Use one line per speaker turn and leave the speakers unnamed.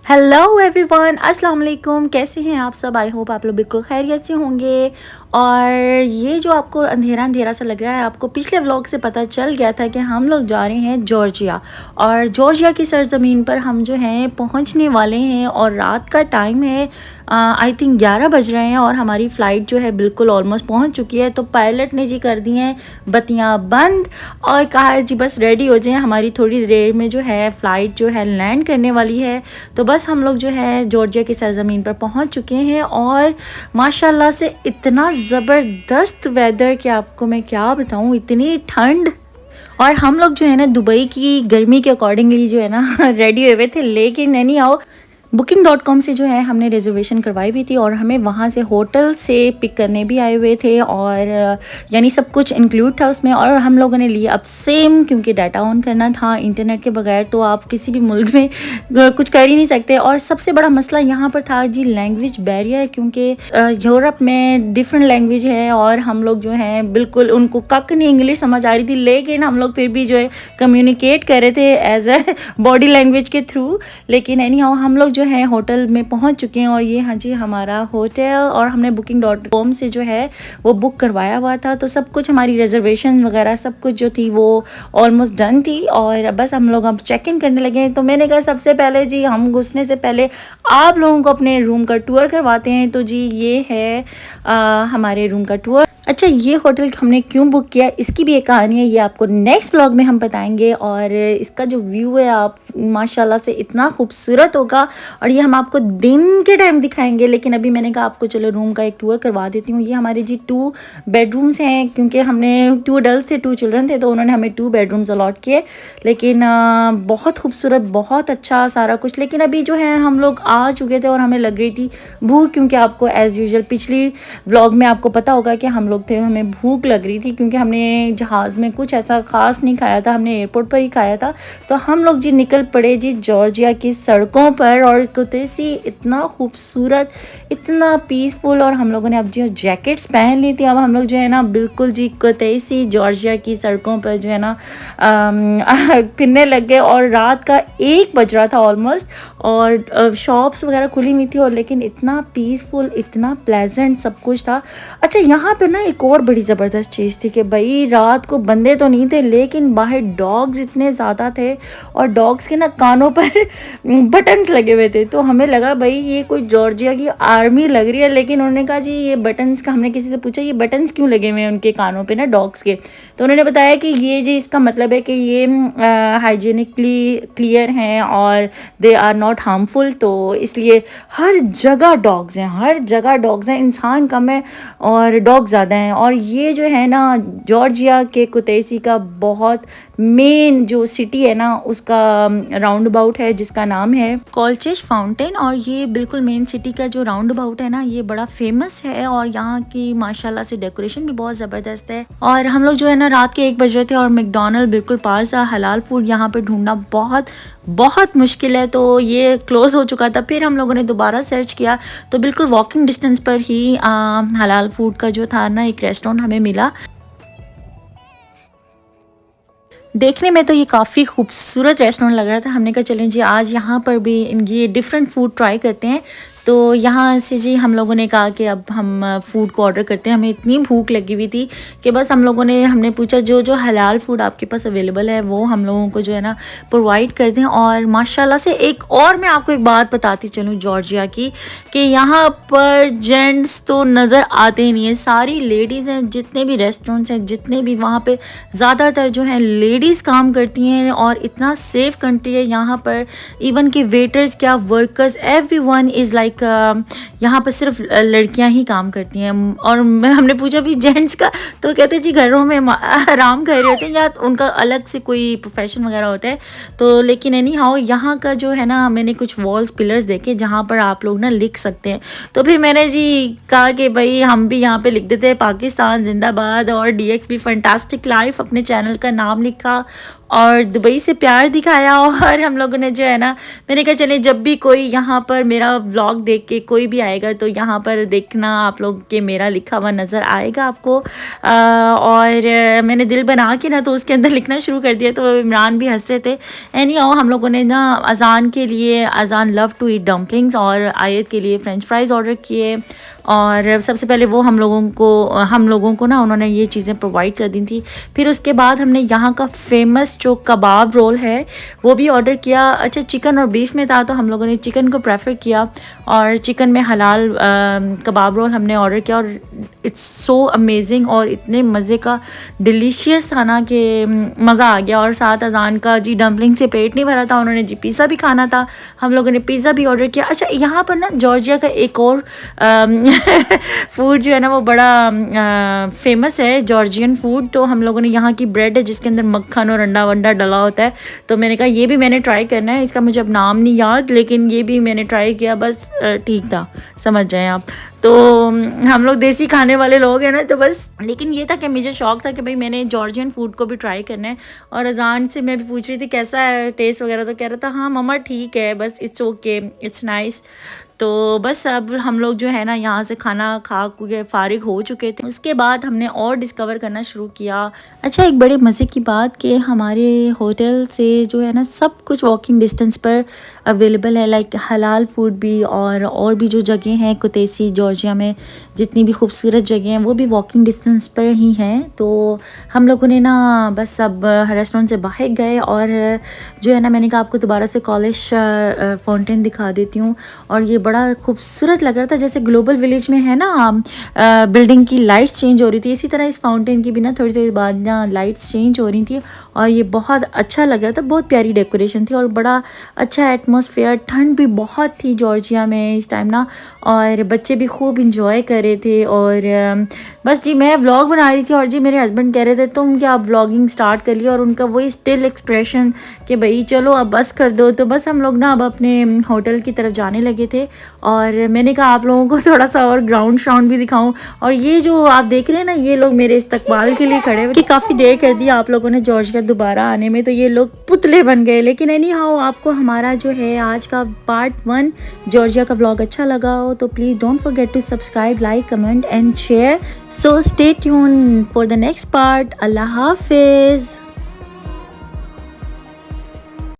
Hello everyone, अस्सलाम वालेकुम। कैसे हैं आप सब? आई होप आप लोग बिल्कुल खैरियत से होंगे। और ये जो आपको अंधेरा अंधेरा सा लग रहा है, आपको पिछले व्लॉग से पता चल गया था कि हम लोग जा रहे हैं जॉर्जिया। और जॉर्जिया की सरजमीन पर हम जो हैं पहुंचने वाले हैं। और रात का टाइम है, आई थिंक 11 बज रहे हैं और हमारी फ़्लाइट जो है बिल्कुल ऑलमोस्ट पहुंच चुकी है। तो पायलट ने जी कर दी हैं बत्तियां बंद और कहा है जी बस रेडी हो जाएं, हमारी थोड़ी देर में जो है फ़्लाइट जो है लैंड करने वाली है। तो बस हम लोग जो है जॉर्जिया की सरजमीन पर पहुंच चुके हैं। और माशाल्लाह से इतना ज़बरदस्त वेदर कि आपको मैं क्या बताऊं, इतनी ठंड। और हम लोग जो है ना दुबई की गर्मी के अकॉर्डिंगली जो है ना रेडी हुए हुए थे, लेकिन नहीं आओ Booking.com से जो है हमने रिजर्वेशन करवाई हुई थी और हमें वहाँ से होटल से पिक करने भी आए हुए थे। और यानी सब कुछ इंक्लूड था उसमें। और हम लोगों ने लिए अब सेम, क्योंकि डाटा ऑन करना था। इंटरनेट के बगैर तो आप किसी भी मुल्क में कुछ कर ही नहीं सकते। और सबसे बड़ा मसला यहाँ पर था जी लैंग्वेज बैरियर, क्योंकि यूरोप में डिफरेंट लैंग्वेज है और हम लोग जो हैं बिल्कुल उनको कक नहीं इंग्लिश समझ आ रही थी, लेकिन हम लोग फिर भी जो है कम्युनिकेट कर रहे थे एज ए बॉडी लैंग्वेज के थ्रू। लेकिन एनी हाउ हम लोग जो है होटल में पहुंच चुके हैं। और ये हाँ जी हमारा होटल, और हमने Booking.com से जो है वो बुक करवाया हुआ था। तो सब कुछ हमारी रिजर्वेशन वगैरह सब कुछ जो थी वो ऑलमोस्ट डन थी। और बस हम लोग अब चेक इन करने लगे। तो मैंने कहा सबसे पहले जी हम घुसने से पहले आप लोगों को अपने रूम का टूर करवाते हैं। तो जी ये है हमारे रूम का टूर। अच्छा, ये होटल हमने क्यों बुक किया इसकी भी एक कहानी है, ये आपको नेक्स्ट व्लॉग में हम बताएंगे। और इसका जो व्यू है आप माशाल्लाह से इतना खूबसूरत होगा, और ये हम आपको दिन के टाइम दिखाएंगे। लेकिन अभी मैंने कहा आपको चलो रूम का एक टूर करवा देती हूँ। ये हमारे जी 2 बेडरूम्स हैं, क्योंकि हमने 2 अडल्ट थे 2 चिल्ड्रन थे, तो उन्होंने हमें 2 बेडरूम्स अलॉट किए। लेकिन बहुत खूबसूरत, बहुत अच्छा सारा कुछ। लेकिन अभी जो है हम लोग आ चुके थे और हमें लग रही थी भूख, क्योंकि आपको एज़ यूजुअल पिछली व्लॉग में आपको पता होगा कि हम लोग थे, हमें भूख लग रही थी, क्योंकि हमने जहाज़ में कुछ ऐसा ख़ास नहीं खाया था, हमने एयरपोर्ट पर ही खाया था। तो हम लोग जी निकल पड़े जी जॉर्जिया की सड़कों पर। और कुतैसी इतना खूबसूरत, इतना पीसफुल। और हम लोगों ने अब जो जैकेट्स पहन ली थी, अब हम लोग जो है ना बिल्कुल जी कुतैसी जॉर्जिया की सड़कों पर जो है ना फिरने लग गए। और रात का 1 बज रहा था ऑलमोस्ट, और शॉप्स वगैरह खुली हुई थी। और लेकिन इतना पीसफुल, इतना प्लेजेंट सब कुछ था। अच्छा, यहाँ पे ना एक और बड़ी ज़बरदस्त चीज़ थी कि भाई रात को बंदे तो नहीं थे, लेकिन बाहर डॉग्स इतने ज़्यादा थे। और डॉग्स के ना कानों पर बटन्स लगे हुए थे। तो हमें लगा भाई ये कोई जॉर्जिया की आर्मी लग रही है। लेकिन उन्होंने कहा जी ये बटन्स का, हमने किसी से पूछा ये बटन्स क्यों लगे हुए हैं उनके कानों पे ना डॉग्स के। तो उन्होंने बताया कि ये जी इसका मतलब है कि ये हाइजीनिकली क्लियर हैं और दे आर नॉट हार्मफुल। तो इसलिए हर जगह डॉग्स हैं, हर जगह डॉग्स हैं, इंसान कम है और डॉग ज़्यादा हैं। और ये जो है ना जॉर्जिया के कुतैसी का बहुत मेन जो सिटी है ना उसका राउंड अबाउट है, जिसका नाम है कॉल्चेश फाउंटेन। और ये बिल्कुल मेन सिटी का जो राउंड अबाउट है ना ये बड़ा फेमस है। और यहाँ की माशाल्लाह से डेकोरेशन भी बहुत ज़बरदस्त है। और हम लोग जो है ना रात के 1 बज रहे थे और मैकडॉनल्ड बिल्कुल पास था। हलाल फूड यहाँ पर ढूंढना बहुत बहुत मुश्किल है, तो ये क्लोज़ हो चुका था। फिर हम लोगों ने दोबारा सर्च किया तो बिल्कुल वॉकिंग डिस्टेंस पर ही हलाल फूड का जो था ना एक रेस्टोरेंट हमें मिला। देखने में तो ये काफ़ी खूबसूरत रेस्टोरेंट लग रहा था। हमने कहा चलें जी आज यहाँ पर भी ये डिफरेंट फूड ट्राई करते हैं। तो यहाँ से जी हम लोगों ने कहा कि अब हम फ़ूड को ऑर्डर करते हैं। हमें इतनी भूख लगी हुई थी कि बस हमने पूछा जो जो हलाल फूड आपके पास अवेलेबल है वो हम लोगों को जो है ना प्रोवाइड कर दें। और माशाल्लाह से एक और मैं आपको एक बात बताती चलूँ जॉर्जिया की, कि यहाँ पर जेंट्स तो नज़र आते ही नहीं है, सारी लेडीज़ हैं। जितने भी रेस्टोरेंट्स हैं, जितने भी वहाँ पे ज़्यादातर जो हैं लेडीज़ काम करती हैं। और इतना सेफ़ कंट्री है यहाँ पर, इवन कि वेटर्स क्या वर्कर्स एवरीवन इज़ लाइक यहाँ पर सिर्फ लड़कियां ही काम करती हैं। और हमने पूछा भी जेंट्स का, तो कहते जी घरों में आराम कर रहे होते हैं या उनका अलग से कोई प्रोफेशन वगैरह होता है। तो लेकिन एनी हाउ यहाँ का जो है ना मैंने कुछ वॉल्स पिलर्स देखे जहाँ पर आप लोग ना लिख सकते हैं। तो फिर मैंने जी कहा कि भाई हम भी यहाँ पे लिख देते हैं पाकिस्तान जिंदाबाद और DXB फैंटास्टिक लाइफ, अपने चैनल का नाम लिखा और दुबई से प्यार दिखाया। और हम लोगों ने जो है ना मैंने कहा चले जब भी कोई यहाँ पर मेरा व्लॉग देख के कोई भी आएगा तो यहाँ पर देखना आप लोग के मेरा लिखा हुआ नज़र आएगा आपको। और मैंने दिल बना के ना तो उसके अंदर लिखना शुरू कर दिया, तो इमरान भी हंस रहे थे। एनीहाउ हम लोगों ने ना अजान के लिए, अजान लव टू ईट डम्पलिंग्स, और आयत के लिए फ्रेंच फ्राइज़ ऑर्डर किए। और सबसे पहले वो हम लोगों को ना उन्होंने ये चीज़ें प्रोवाइड कर दी थी। फिर उसके बाद हमने यहाँ का फेमस जो कबाब रोल है वो भी ऑर्डर किया। अच्छा, चिकन और बीफ में था तो हम लोगों ने चिकन को प्रेफर किया, और चिकन में हलाल कबाब रोल हमने ऑर्डर किया। और इट्स सो अमेजिंग और इतने मज़े का डिलीशियस था ना कि मज़ा आ गया। और साथ अजान का जी डम्पलिंग से पेट नहीं भरा था, उन्होंने जी पिज़्ज़ा भी खाना था, हम लोगों ने पिज़्ज़ा भी ऑर्डर किया। अच्छा, यहाँ पर ना जॉर्जिया का एक और फूड जो है ना वो बड़ा फेमस है, जॉर्जियन फूड। तो हम लोगों ने यहाँ की ब्रेड है जिसके अंदर मक्खन और अंडा वंडा डला होता है, तो मैंने कहा ये भी मैंने ट्राई करना है। इसका मुझे अब नाम नहीं याद, लेकिन ये भी मैंने ट्राई किया, बस ठीक था, समझ जाएं आप। तो हम लोग देसी खाने वाले लोग हैं ना, तो बस लेकिन ये था कि मुझे शौक था कि भाई मैंने जॉर्जियन फूड को भी ट्राई करना है। और अजान से मैं भी पूछ रही थी कैसा है टेस्ट वगैरह, तो कह रहा था हाँ मम्मा ठीक है, बस इट्स ओके, इट्स नाइस। तो बस अब हम लोग जो है ना यहाँ से खाना खा के फारिग हो चुके थे। उसके बाद हमने और डिस्कवर करना शुरू किया। अच्छा, एक बड़े मज़े की बात कि हमारे होटल से जो है ना सब कुछ वॉकिंग डिस्टेंस पर अवेलेबल है, लाइक हलाल फूड भी, और भी जो जगह हैं कुतैसी जॉर्जिया में जितनी भी खूबसूरत जगह हैं वो भी वॉकिंग डिस्टेंस पर ही हैं। तो हम लोगों ने ना बस अब रेस्टोरेंट से बाहर गए, और जो है ना मैंने कहा आपको दोबारा से कॉलेज फाउंटेन दिखा देती हूँ। और ये बड़ा खूबसूरत लग रहा था, जैसे ग्लोबल विलेज में है ना बिल्डिंग की लाइट्स चेंज हो रही थी, इसी तरह इस फाउंटेन की भी ना थोड़ी थोड़ी बाद ना लाइट्स चेंज हो रही थी। और ये बहुत अच्छा लग रहा था, बहुत प्यारी डेकोरेशन थी और बड़ा अच्छा एटमॉस्फेयर। ठंड भी बहुत थी जॉर्जिया में इस टाइम ना, और बच्चे भी खूब इंजॉय कर रहे थे। और बस जी मैं व्लॉग बना रही थी, और जी मेरे हस्बैंड कह रहे थे तुम क्या व्लॉगिंग स्टार्ट कर लिया, और उनका वही स्टिल एक्सप्रेशन कि भाई चलो अब बस कर दो। तो बस हम लोग ना अब अपने होटल की तरफ जाने लगे थे, और मैंने कहा आप लोगों को थोड़ा सा और ग्राउंड श्राउंड भी दिखाऊं। और ये जो आप देख रहे हैं ना, ये लोग मेरे इस्तकबाल के लिए खड़े हुए कि काफ़ी देर कर दी आप लोगों ने जॉर्जिया दोबारा आने में, तो ये लोग पुतले बन गए। लेकिन एनी हाउ आपको हमारा जो है आज का पार्ट 1 जॉर्जिया का व्लॉग अच्छा लगा हो तो please don't forget to subscribe, like, comment and share. So stay tune for the next part. अल्लाह हाफिज़।